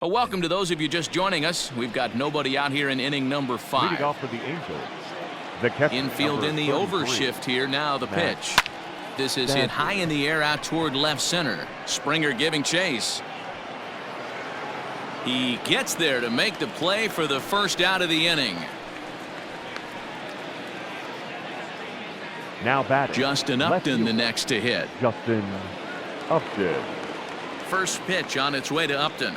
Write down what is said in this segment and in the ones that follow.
Well, welcome to those of you just joining us. We've got nobody out here in inning number 5. Leading off for the Angels, the catcher, Infield in the overshift here. Now the pitch. This is hit high in the air out toward left center. Springer giving chase. He gets there to make the play for the first out of the inning. Now batting, Justin Upton the next to hit. Justin Upton. First pitch on its way to Upton.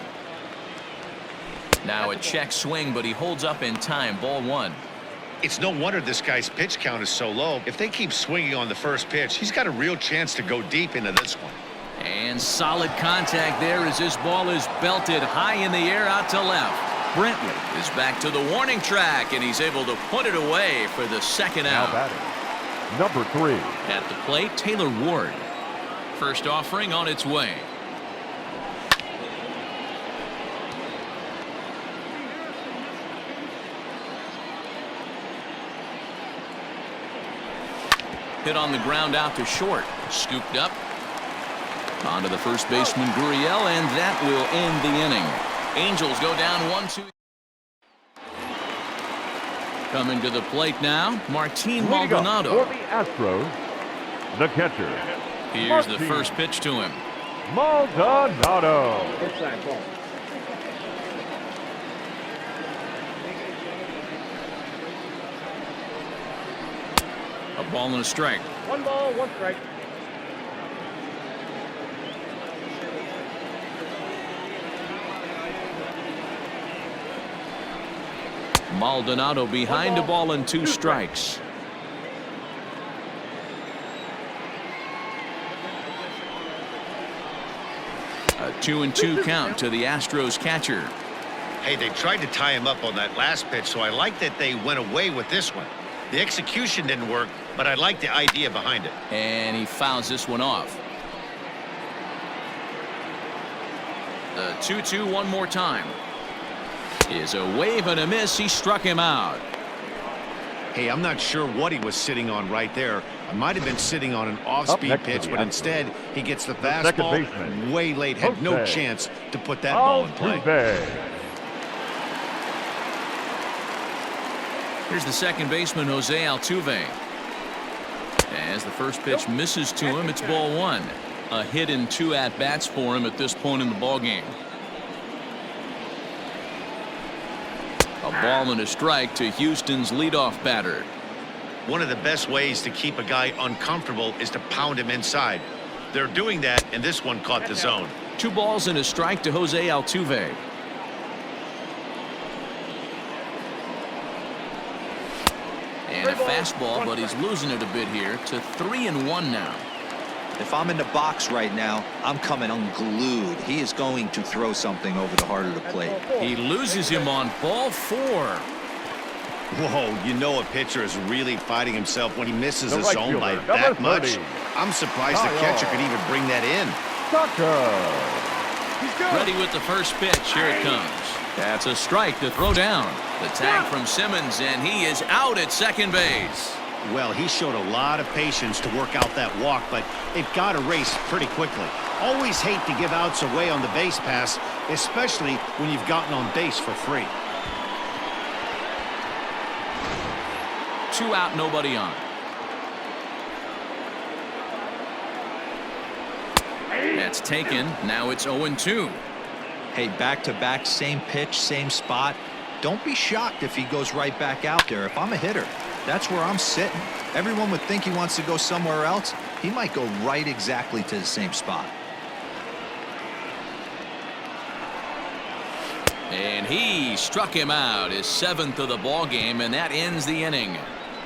Now a check swing, but he holds up in time. Ball 1. It's no wonder this guy's pitch count is so low. If they keep swinging on the first pitch, he's got a real chance to go deep into this one. And solid contact there as this ball is belted high in the air out to left. Brentley is back to the warning track, and he's able to put it away for the second out. Now batting, number 3. At the plate, Taylor Ward. First offering on its way. Hit on the ground out to short. Scooped up. Onto the first baseman, Gurriel, and that will end the inning. Angels go down 1-2. Coming to the plate now, Martin Maldonado. For the Astros, the catcher. Here's the first pitch to him. Maldonado. A ball and a strike. 1 ball, 1 strike. Maldonado behind a ball and 2 strikes. A 2-2 count to the Astros catcher. Hey, they tried to tie him up on that last pitch, so I like that they went away with this one. The execution didn't work, but I like the idea behind it. And he fouls this one off. The 2-2 one more time. Is a wave and a miss. He struck him out. Hey, I'm not sure what he was sitting on right there. I might have been sitting on an off-speed pitch, but instead he gets the fastball way late. Had no chance to put that ball in play. Here's the second baseman, Jose Altuve. As the first pitch misses to him, it's ball 1. A hit in 2 at-bats for him at this point in the ballgame. A ball and a strike to Houston's leadoff batter. One of the best ways to keep a guy uncomfortable is to pound him inside. They're doing that, and this one caught the zone. 2 balls and a strike to Jose Altuve. And a fastball, but he's losing it a bit here to 3-1 now. If I'm in the box right now, I'm coming unglued. He is going to throw something over the heart of the plate. He loses him on ball 4. Whoa, you know a pitcher is really fighting himself when he misses a zone by that much. I'm surprised the catcher could even bring that in. Ready with the first pitch. Here it comes. That's a strike to throw down. The tag from Simmons, and he is out at second base. Well, he showed a lot of patience to work out that walk, but it got erased pretty quickly. Always hate to give outs away on the base pass, especially when you've gotten on base for free. 2 out, nobody on. That's taken. Now it's 0-2. Hey, back-to-back, same pitch, same spot. Don't be shocked if he goes right back out there. If I'm a hitter, that's where I'm sitting. Everyone would think he wants to go somewhere else. He might go right exactly to the same spot. And he struck him out, his 7th of the ball game, and that ends the inning.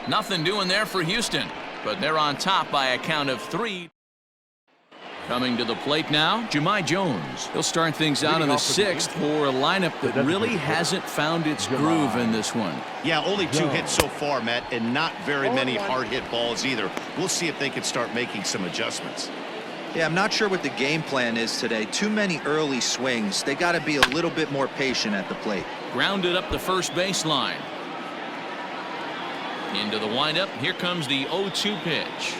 Nothing doing there for Houston, but they're on top by a count of 3. Coming to the plate now, Jahmai Jones. He'll start things out in the 6th for a lineup that really hasn't found its groove in this one. Yeah, only 2 hits so far, Matt, and not very many hard-hit balls either. We'll see if they can start making some adjustments. Yeah, I'm not sure what the game plan is today. Too many early swings. They got to be a little bit more patient at the plate. Grounded up the first baseline. Into the windup. Here comes the 0-2 pitch.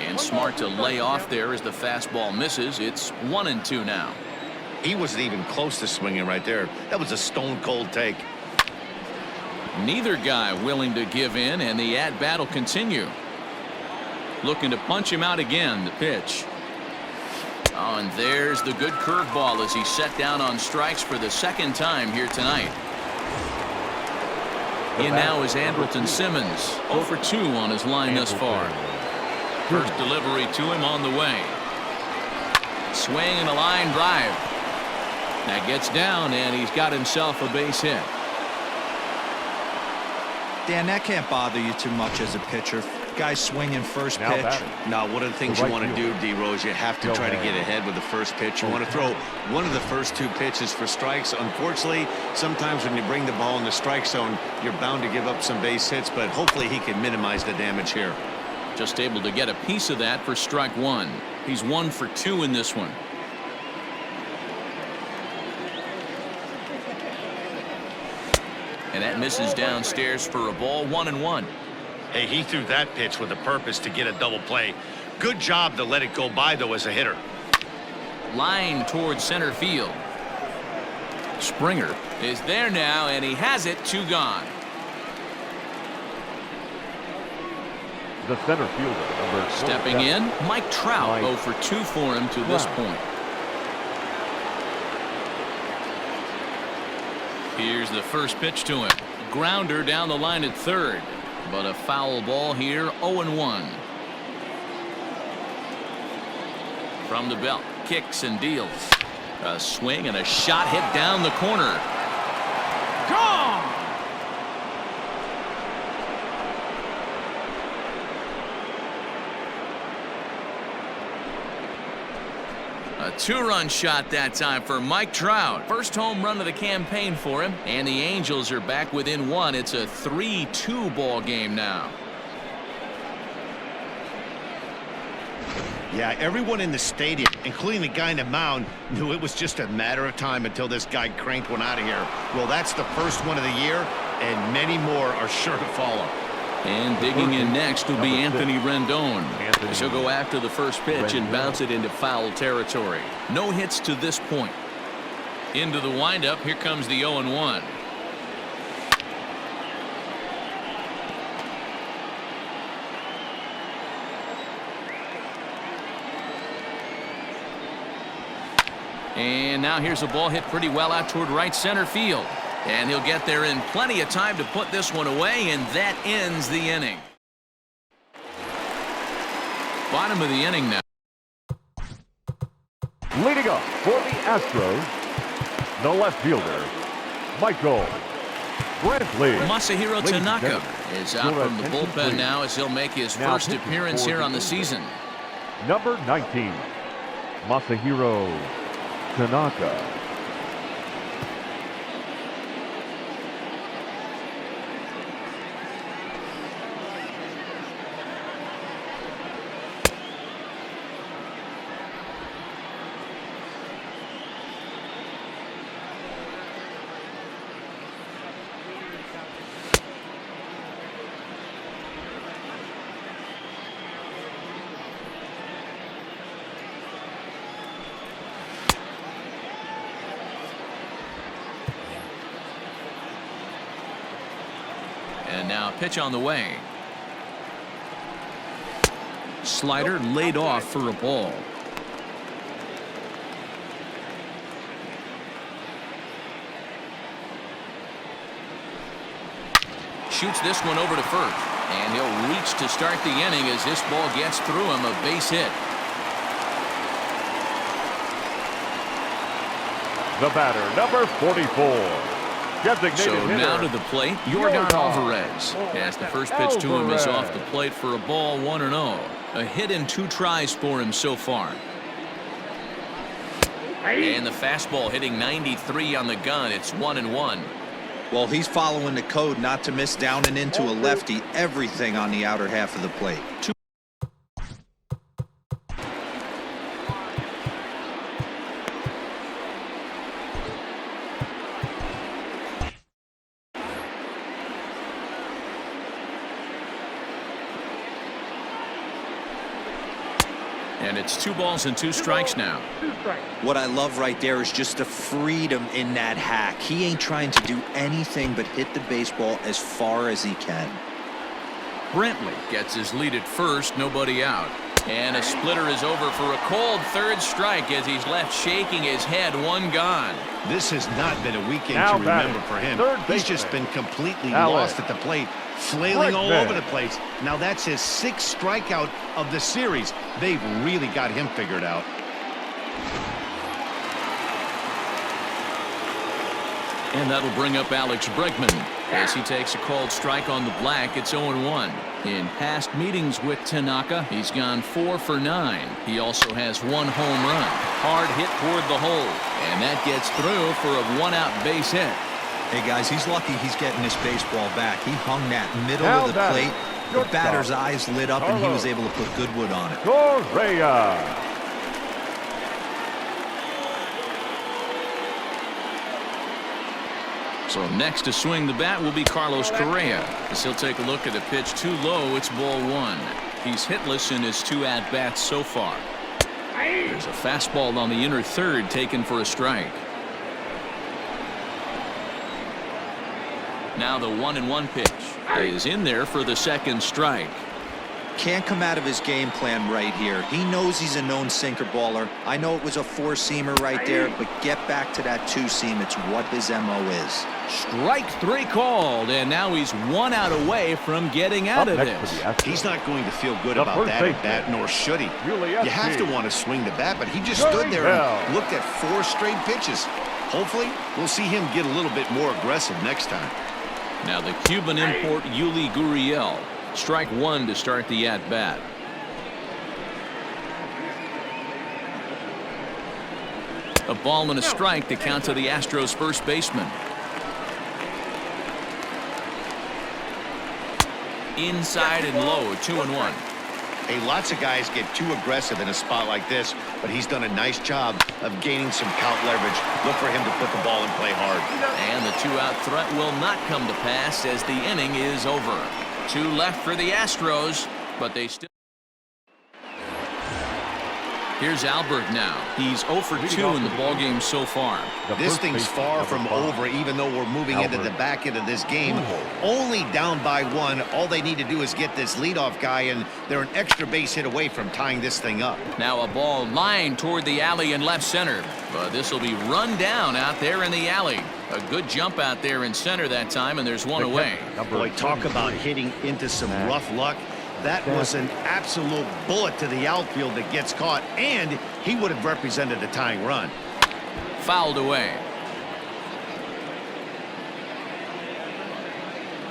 And smart to lay off there as the fastball misses. It's 1-2 now. He wasn't even close to swinging right there. That was a stone-cold take. Neither guy willing to give in, and the at-bat will continue. Looking to punch him out again. The pitch. Oh, and there's the good curveball as he set down on strikes for the second time here tonight. In now is Andrelton Simmons, 0 for 2 on his line thus far. First delivery to him on the way. Swing and a line drive. That gets down, and he's got himself a base hit. Dan, that can't bother you too much as a pitcher. Guy swinging first pitch. Now, one of the things you want to do, D-Rose, you have to try to get ahead with the first pitch. You want to throw one of the first 2 pitches for strikes. Unfortunately, sometimes when you bring the ball in the strike zone, you're bound to give up some base hits, but hopefully he can minimize the damage here. Just able to get a piece of that for strike 1. He's 1 for 2 in this one. And that misses downstairs for a ball, 1-1. Hey, he threw that pitch with a purpose to get a double play. Good job to let it go by, though, as a hitter. Line towards center field. Springer is there now, and he has it. 2 gone. The center fielder, number Stepping in, Mike Trout, 0 for 2 for him to this point. Here's the first pitch to him. Grounder down the line at third. But a foul ball here, 0-1. From the belt, kicks and deals. A swing and a shot hit down the corner. Gone! A 2-run shot that time for Mike Trout. First home run of the campaign for him, and the Angels are back within 1. It's a 3-2 ball game now. Yeah, everyone in the stadium, including the guy in the mound, knew it was just a matter of time until this guy cranked one out of here. Well, that's the first one of the year, and many more are sure to follow. And digging in next will be Anthony Rendon. As he'll go after the first pitch and bounce it into foul territory. No hits to this point. Into the windup, here comes the 0-1. And now here's a ball hit pretty well out toward right center field. And he'll get there in plenty of time to put this one away, and that ends the inning. Bottom of the inning now. leading up for the Astros, the left fielder, Michael Brantley. Masahiro Tanaka is out from the bullpen now as he'll make his first appearance here on the season. Number 19, Masahiro Tanaka. And now pitch on the way. Slider laid off for a ball. Shoots this one over to first. And he'll reach to start the inning as this ball gets through him, a base hit. The batter, number 44. So now to the plate, Yordan Alvarez. As the first pitch to him is off the plate for a ball, 1-0. A hit in 2 tries for him so far. And the fastball hitting 93 on the gun. It's 1-1. Well, he's following the code not to miss down and into a lefty. Everything on the outer half of the plate. And it's 2 balls and 2 strikes now. What I love right there is just the freedom in that hack. He ain't trying to do anything but hit the baseball as far as he can. Brantley gets his lead at first, nobody out. And a splitter is over for a cold 3rd strike as he's left shaking his head, 1 gone. This has not been a weekend Now to remember for him. He's just been completely lost at the plate, flailing all over the place. Now that's his 6th strikeout of the series. They've really got him figured out. And that'll bring up Alex Bregman as he takes a called strike on the black. It's 0-1. In past meetings with Tanaka, he's gone 4 for 9. He also has 1 home run. Hard hit toward the hole, and that gets through for a 1-out base hit. Hey guys, he's lucky he's getting this baseball back. He hung that middle of the plate. The batter's eyes lit up, and he was able to put good wood on it. Correa. So next to swing the bat will be Carlos Correa, as he'll take a look at a pitch too low. It's ball 1. He's hitless in his 2 at-bats so far. There's a fastball on the inner 3rd taken for a strike. Now the 1-1 pitch is in there for the 2nd strike. Can't come out of his game plan right here. He knows he's a known sinker baller. I know it was a 4-seamer right there, but get back to that 2-seam. It's what his MO is. Strike 3 called, and now he's 1 out away from getting out of this. He's not going to feel good about that at bat, nor should he. You have to want to swing the bat, but he just stood there and looked at 4 straight pitches. Hopefully, we'll see him get a little bit more aggressive next time. Now the Cuban import Yuli Gurriel. Strike 1 to start the at-bat. A ball and a strike to count to the Astros first baseman. Inside and low, 2-1. Hey, lots of guys get too aggressive in a spot like this, but he's done a nice job of gaining some count leverage. Look for him to put the ball in play hard. And the 2-out threat will not come to pass as the inning is over. 2 left for the Astros, but they still. Here's Albert now. He's 0 for 2 in the ballgame so far. This thing's far from over, even though we're moving into the back end of this game. Only down by 1. All they need to do is get this leadoff guy, and they're an extra base hit away from tying this thing up. Now a ball lined toward the alley in left center. But this will be run down out there in the alley. A good jump out there in center that time, and there's 1 away. Boy, talk about hitting into some rough luck. That was an absolute bullet to the outfield that gets caught, and he would have represented a tying run. Fouled away.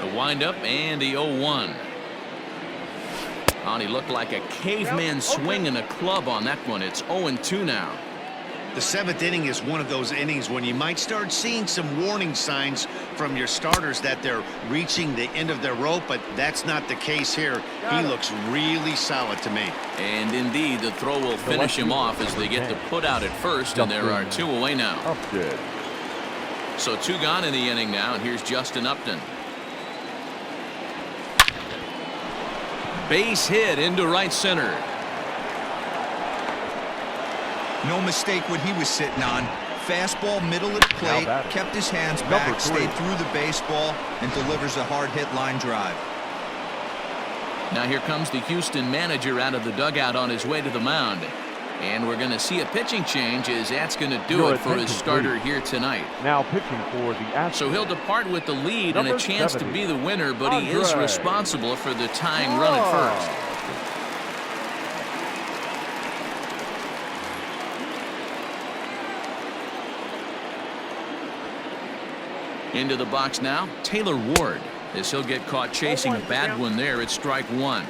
The windup and the 0-1. He looked like a caveman swinging a club on that one. It's 0-2 now. The 7th inning is one of those innings when you might start seeing some warning signs from your starters that they're reaching the end of their rope, but that's not the case here. He looks really solid to me. And indeed, the throw will finish him off as they get the put out at first, and there are 2 away now. So 2 gone in the inning now, and here's Justin Upton. Base hit into right center. No mistake what he was sitting on. Fastball middle of the plate, kept his hands back, stayed through the baseball, and delivers a hard hit line drive. Now here comes the Houston manager out of the dugout on his way to the mound. And we're going to see a pitching change as that's going to do it for his starter here tonight. Now pitching for the Astros. So he'll depart with the lead and a chance to be the winner, but he is responsible for the tying run at first. Into the box now, Taylor Ward, as he'll get caught chasing a bad one there at strike 1.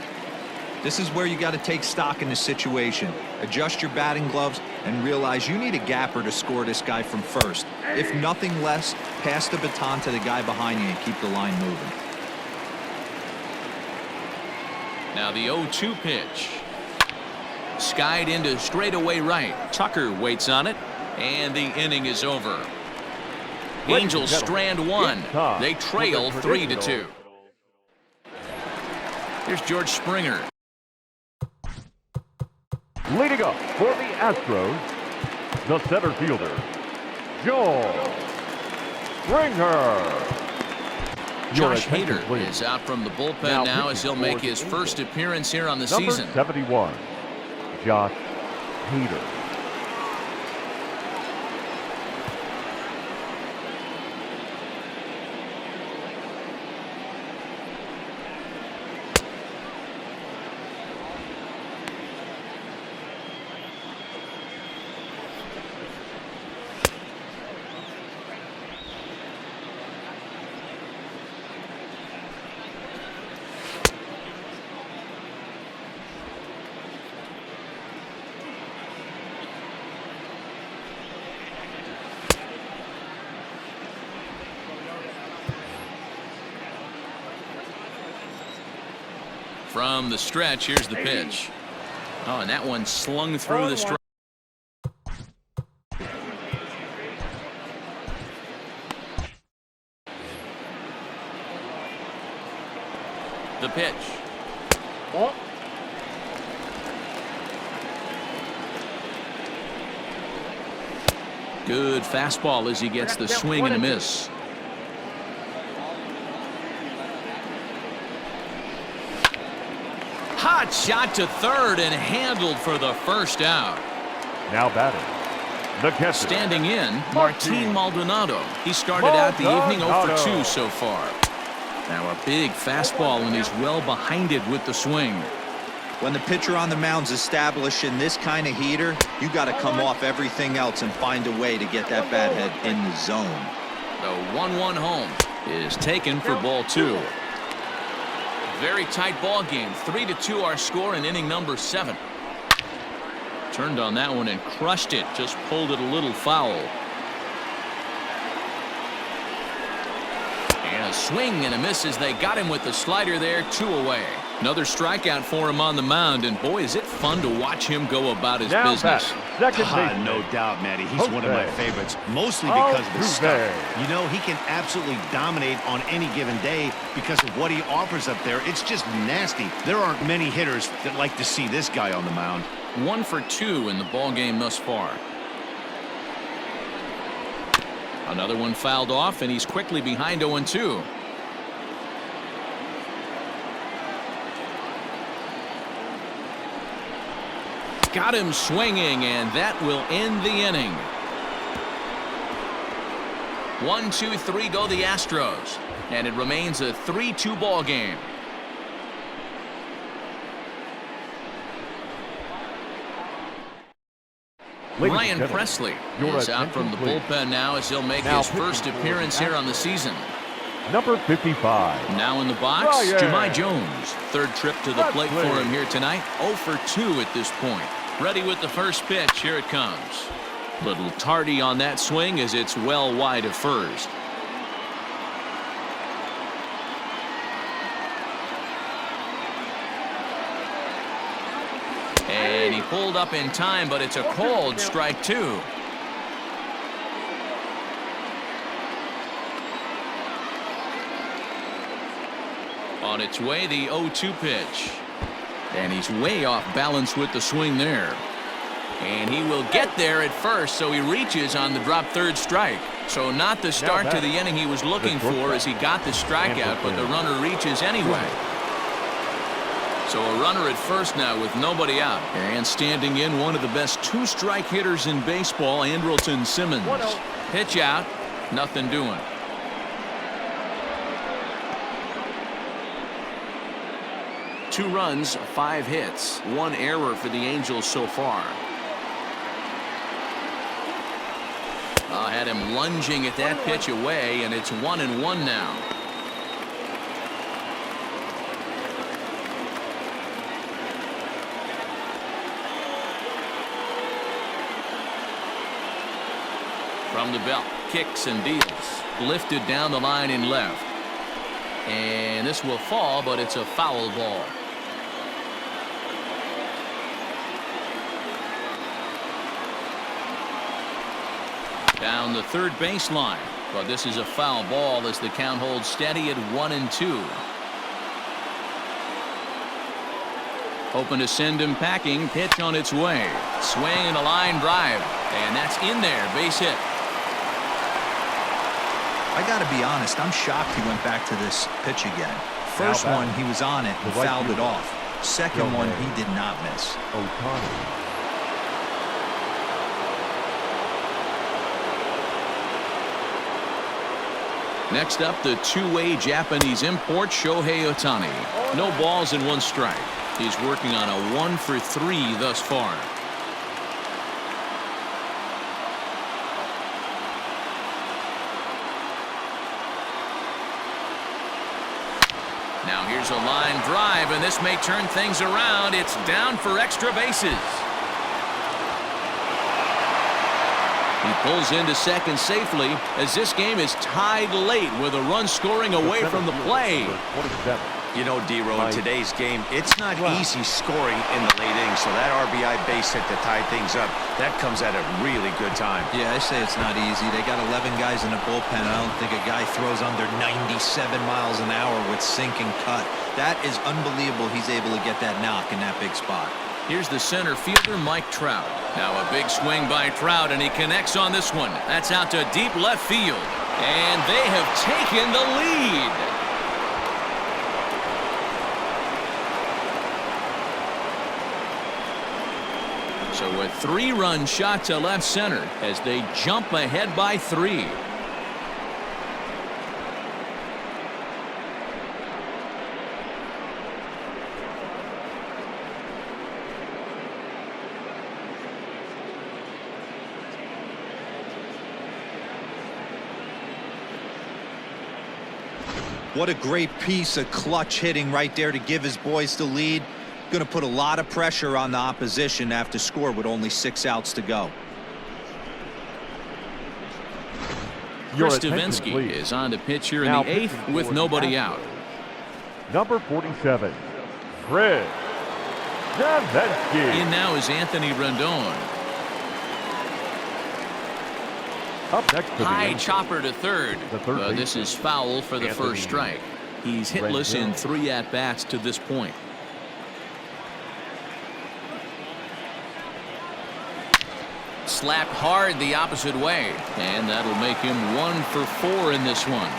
This is where you got to take stock in the situation. Adjust your batting gloves and realize you need a gapper to score this guy from first. If nothing less, pass the baton to the guy behind you and keep the line moving. Now the 0-2 pitch. Skied into straightaway right. Tucker waits on it, and the inning is over. Angels strand 1. They trail 3-2. Here's George Springer. Leading up for the Astros, the center fielder, Joel Springer. Josh Hader is out from the bullpen now as he'll make his first appearance here on the season. Number 71, Josh Hader. From the stretch, here's the pitch. Oh, and that one slung through the strike. The pitch. Oh. Good fastball as he gets the swing and a miss. Hot shot to third and handled for the first out. Now batting, the catcher. Standing in, Martin Maldonado. He started out the evening 0 for 2 so far. Now a big fastball, and he's well behind it with the swing. When the pitcher on the mound's establishing this kind of heater, you got to come off everything else and find a way to get that bat head in the zone. The 1-1 home is taken for ball 2. Very tight ball game. 3-2 our score in inning number 7. Turned on that one and crushed it. Just pulled it a little foul. And a swing and a miss as they got him with the slider there. 2 away. Another strikeout for him on the mound, and boy, is it fun to watch him go about his business. No doubt, Matty. He's one of my favorites, mostly because of his stuff. You know, he can absolutely dominate on any given day because of what he offers up there. It's just nasty. There aren't many hitters that like to see this guy on the mound. 1 for 2 in the ball game thus far. Another one fouled off, and he's quickly behind 0-2. Got him swinging, and that will end the inning. 1, 2, 3 go the Astros, and it remains a 3-2 ball game. Ryan Presley is out from the bullpen now as he'll make his first appearance here on the season. Number 55. Now in the box, Jahmai Jones. Third trip to the plate for him here tonight. 0 for 2 at this point. Ready with the first pitch. Here it comes. Little tardy on that swing as it's well wide of first. And he pulled up in time, but it's a called strike 2. On its way, the 0-2 pitch. And he's way off balance with the swing there. And he will get there at first, so he reaches on the drop third strike. So not the start to the inning he was looking for as he got the strikeout, but the runner reaches anyway. So a runner at first now with nobody out. And standing in, one of the best two-strike hitters in baseball, Andrelton Simmons. Pitch out, nothing doing. Two runs, 5 hits, 1 error for the Angels so far. Had him lunging at that pitch away, and it's 1-1 now. From the belt, kicks and deals. Lifted down the line in left. And this will fall, but it's a foul ball. Down the third baseline, but this is a foul ball as the count holds steady at 1-2. Hoping to send him packing. Pitch on its way. Swing and a line drive. And that's in there. Base hit. I got to be honest, I'm shocked he went back to this pitch again. First one, he was on it and fouled it off. Second one, he did not miss. Next up, the two-way Japanese import, Shohei Ohtani. No balls and 1 strike. He's working on a 1 for 3 thus far. Now here's a line drive, and this may turn things around. It's down for extra bases. He pulls into second safely as this game is tied late with a run scoring away from the play. You know, D-Road, today's game, it's not easy scoring in the late innings, so that RBI base hit to tie things up, that comes at a really good time. Yeah, I say it's not easy. They got 11 guys in the bullpen. I don't think a guy throws under 97 miles an hour with sink and cut. That is unbelievable he's able to get that knock in that big spot. Here's the center fielder, Mike Trout. Now a big swing by Trout, and he connects on this one. That's out to deep left field. And they have taken the lead. So a 3-run shot to left center as they jump ahead by 3. What a great piece of clutch hitting right there to give his boys the lead. Going to put a lot of pressure on the opposition to have to score with only 6 outs to go. Chris Davinsky is on the pitch here in the 8th with nobody out. Number 47, Chris Davinsky. In now is Anthony Rendon. Up next to high chopper to third. But this is foul for the first strike. He's hitless in 3 at-bats to this point. Slapped hard the opposite way, and that'll make him 1 for 4 in this one.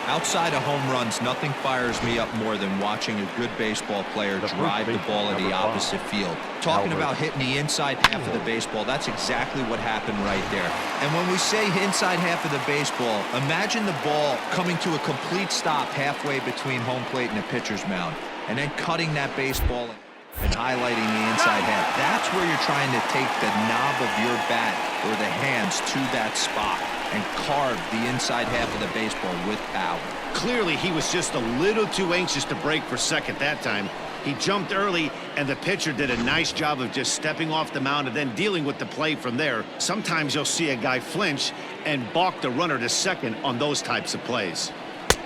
Outside of home runs, nothing fires me up more than watching a good baseball player drive the ball at the opposite field. Talking about hitting the inside half of the baseball, that's exactly what happened right there. And when we say inside half of the baseball, imagine the ball coming to a complete stop halfway between home plate and the pitcher's mound, and then cutting that baseball and highlighting the inside half. That's where you're trying to take the knob of your bat or the hands to that spot and carve the inside half of the baseball with power. Clearly, he was just a little too anxious to break for second that time. He jumped early, and the pitcher did a nice job of just stepping off the mound and then dealing with the play from there. Sometimes you'll see a guy flinch and balk the runner to second on those types of plays.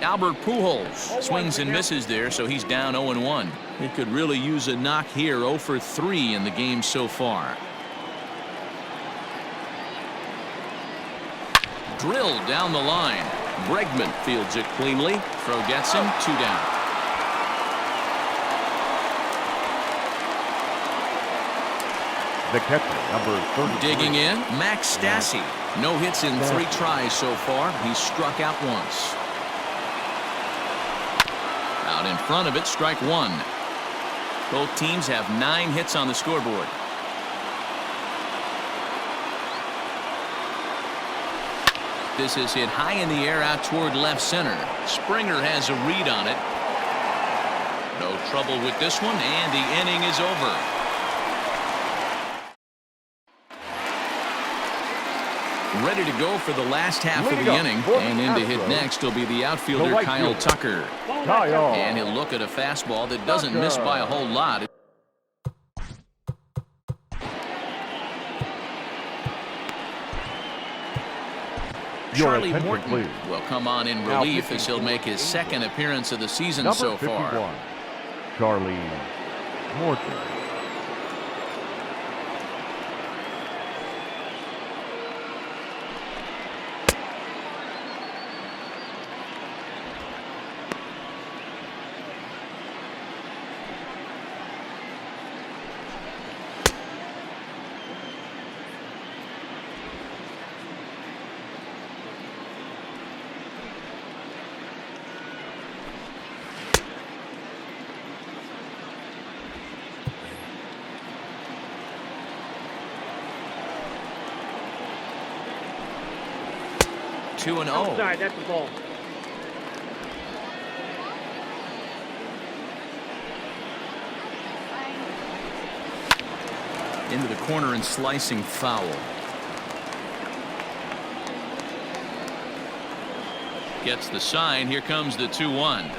Albert Pujols swings and misses there, so he's down 0-1. He could really use a knock here. 0 for 3 in the game so far. Drilled down the line. Bregman fields it cleanly. Throw gets him. 2 down. The catcher, number 33. Digging in, Max Stassi. No hits in 3 tries so far. He's struck out once. Out in front of it, strike 1. Both teams have 9 hits on the scoreboard. This is hit high in the air out toward left center. Springer has a read on it. No trouble with this one, and the inning is over. Ready to go for the last half of the inning, and in to hit next will be the outfielder Kyle Tucker. And he'll look at a fastball that doesn't miss by a whole lot. Charlie Morton will come on in relief as he'll make his 2nd appearance of the season so far. Charlie Morton. 2-0. Outside, that's the ball. Into the corner and slicing foul. Gets the sign. Here comes the 2-1.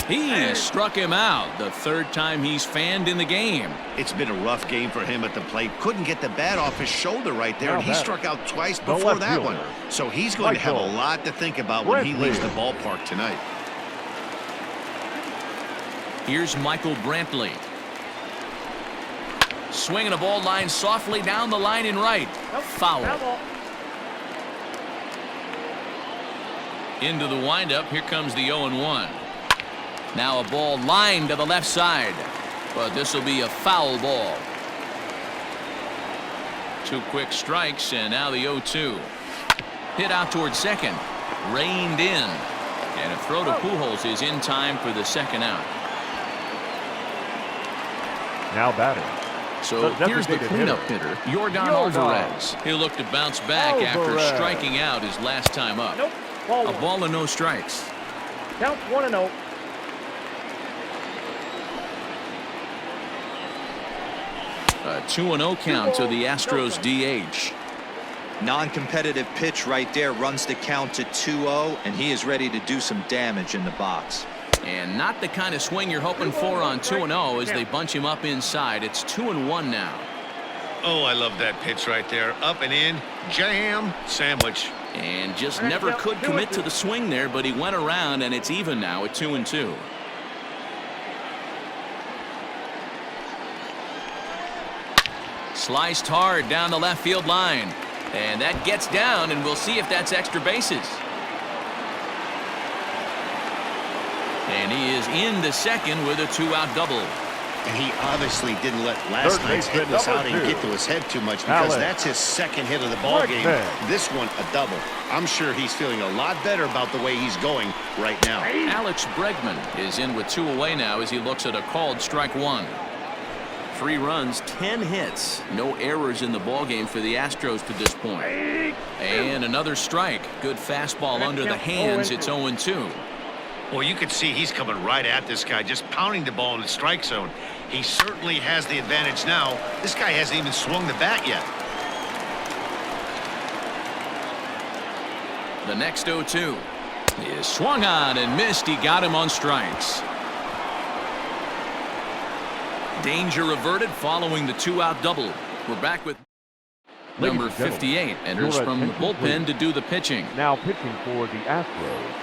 He struck him out, the third time he's fanned in the game. It's been a rough game for him at the plate. Couldn't get the bat off his shoulder right there, and he struck out twice before that one. So he's going to have a lot to think about when he leaves the ballpark tonight. Here's Michael Brantley. Swinging a ball line softly down the line in right. Foul. Into the windup. Here comes the 0-1. Now a ball lined to the left side, but this will be a foul ball. 2 quick strikes, and now the 0-2. Hit out towards second, reined in, and a throw to Pujols is in time for the second out. Now batting. So here's the cleanup hitter, Yordan Alvarez. He'll look to bounce back after striking out his last time up. Nope. A ball and no strikes. Count 1-0. A 2-0 count to the Astros DH. Non-competitive pitch right there, runs the count to 2-0, and he is ready to do some damage in the box. And not the kind of swing you're hoping for on 2-0 as they bunch him up inside. It's 2-1 now. Oh, I love that pitch right there. Up and in, jam, sandwich. And just never could commit to the swing there, but he went around, and it's even now at 2-2. Sliced hard down the left field line. And that gets down, and we'll see if that's extra bases. And he is into second with a 2-out double. And he obviously didn't let last night's hitless outing get to his head too much, because that's his second hit of the ball game. This one a double. I'm sure he's feeling a lot better about the way he's going right now. Alex Bregman is in with 2 away now as he looks at a called strike 1. 3 runs, 10 hits, no errors in the ballgame for the Astros to this point. And another strike. Good fastball under the hands. It's 0-2. Well, you can see he's coming right at this guy, just pounding the ball in the strike zone. He certainly has the advantage now. This guy hasn't even swung the bat yet. The next 0-2 is swung on and missed. He got him on strikes. Danger averted following the 2-out double. We're back with number 58. Enters from the bullpen to do the pitching. Now pitching for the Astros.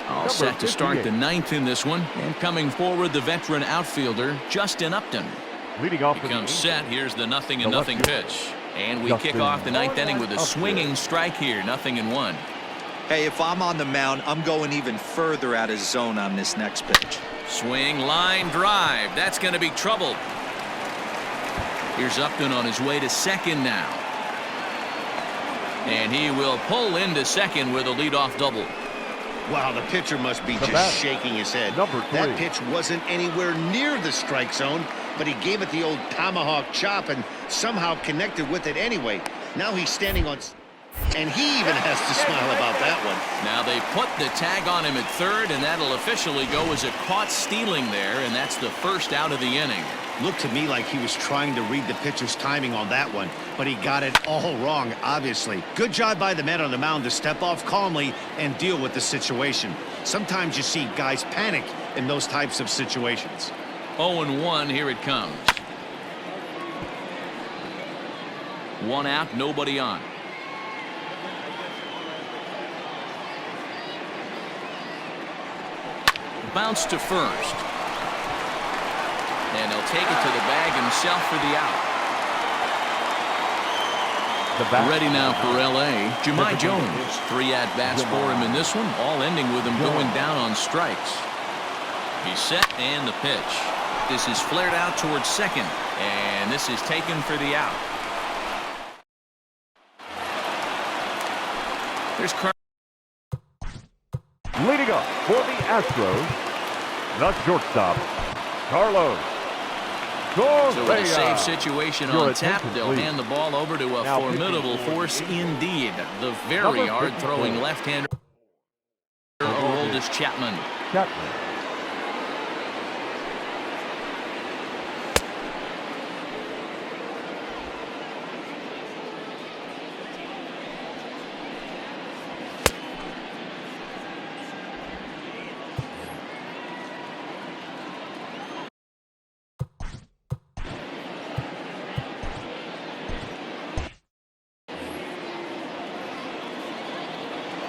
All set to start the 9th in this one. And coming forward, the veteran outfielder, Justin Upton. Leading off he comes set. Here's the 0-0 pitch. And we kick off the 9th inning with a swinging strike here. 0-1. Hey, if I'm on the mound, I'm going even further out of zone on this next pitch. Swing, line, drive. That's going to be trouble. Here's Upton on his way to second now. And he will pull into second with a leadoff double. Wow, the pitcher must be just shaking his head. That pitch wasn't anywhere near the strike zone, but he gave it the old tomahawk chop and somehow connected with it anyway. Now he's standing on... And he even has to smile about that one. Now they put the tag on him at third, and that'll officially go as a caught stealing there, and that's the first out of the inning. Looked to me like he was trying to read the pitcher's timing on that one, but he got it all wrong, obviously. Good job by the man on the mound to step off calmly and deal with the situation. Sometimes you see guys panic in those types of situations. 0-1, here it comes. 1 out, nobody on. Bounce to first. And he'll take it to the bag himself for the out. Ready now for L.A. Jahmai Jones. 3 at-bats for him in this one, all ending with him going down on strikes. He's set and the pitch. This is flared out towards second, and this is taken for the out. There's leading up for the Astros, The shortstop, Carlos. So with a safe situation on tap, they'll hand the ball over to a formidable force indeed. The very hard-throwing left-hander, Hader+Aroldis Chapman.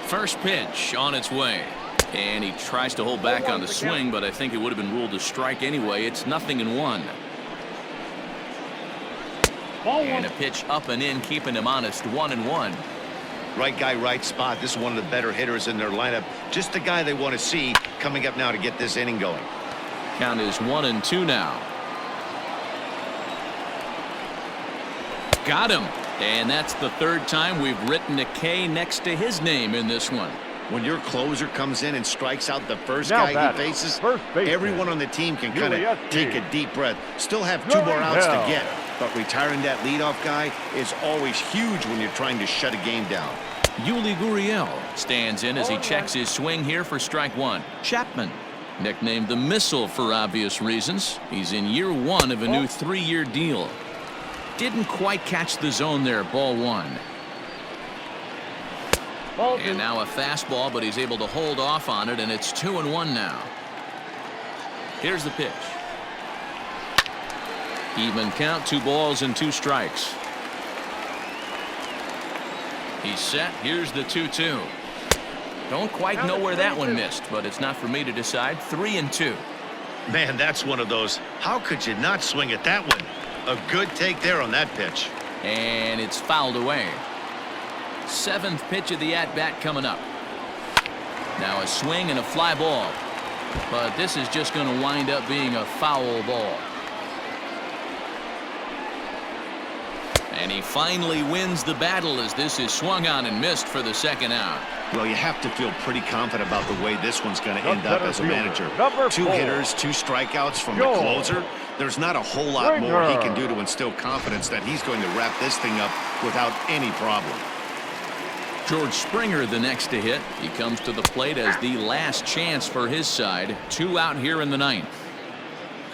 First pitch on its way. And he tries to hold back on the swing, but I think it would have been ruled a strike anyway. It's 0-1. And a pitch up and in, keeping him honest, 1-1. Right guy, right spot. This is one of the better hitters in their lineup. Just the guy they want to see coming up now to get this inning going. Count is 1-2 now. Got him. And that's the third time we've written a K next to his name in this one. When your closer comes in and strikes out the first guy he faces, everyone on the team can kind of take a deep breath. Still have 2 more outs to get, but retiring that leadoff guy is always huge when you're trying to shut a game down. Yuli Gurriel stands in as he checks his swing here for strike 1. Chapman, nicknamed the Missile for obvious reasons. He's in year 1 of a new 3-year deal. Didn't quite catch the zone there, ball 1. And now a fastball, but he's able to hold off on it, and it's 2-1 now. Here's the pitch. Even count, 2 balls and 2 strikes. He's set. Here's the 2-2. Don't quite know where that one missed, but it's not for me to decide. 3-2. Man, that's one of those. How could you not swing at that one? A good take there on that pitch. And it's fouled away. 7th pitch of the at-bat coming up. Now a swing and a fly ball. But this is just going to wind up being a foul ball. And he finally wins the battle as this is swung on and missed for the 2nd out. Well, you have to feel pretty confident about the way this one's going to end up as a manager. 2 hitters, 2 strikeouts from the closer. There's not a whole lot more he can do to instill confidence that he's going to wrap this thing up without any problem. George Springer the next to hit. He comes to the plate as the last chance for his side. 2 out here in the 9th.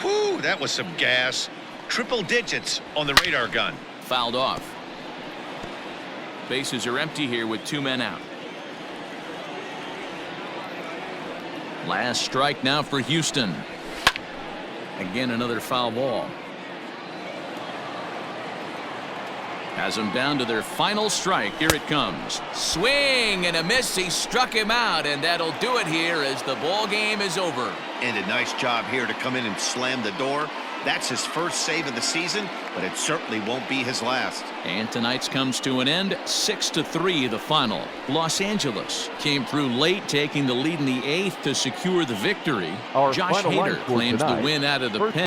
Whew, that was some gas. Triple digits on the radar gun. Fouled off. Bases are empty here with 2 men out. Last strike now for Houston. Again, another foul ball. Has them down to their final strike. Here it comes. Swing and a miss. He struck him out, and that'll do it here as the ball game is over. And a nice job here to come in and slam the door. That's his first save of the season, but it certainly won't be his last. And tonight's comes to an end. 6-3 the final. Los Angeles came through late, taking the lead in the 8th to secure the victory. Josh Hader claims the win out of the pen.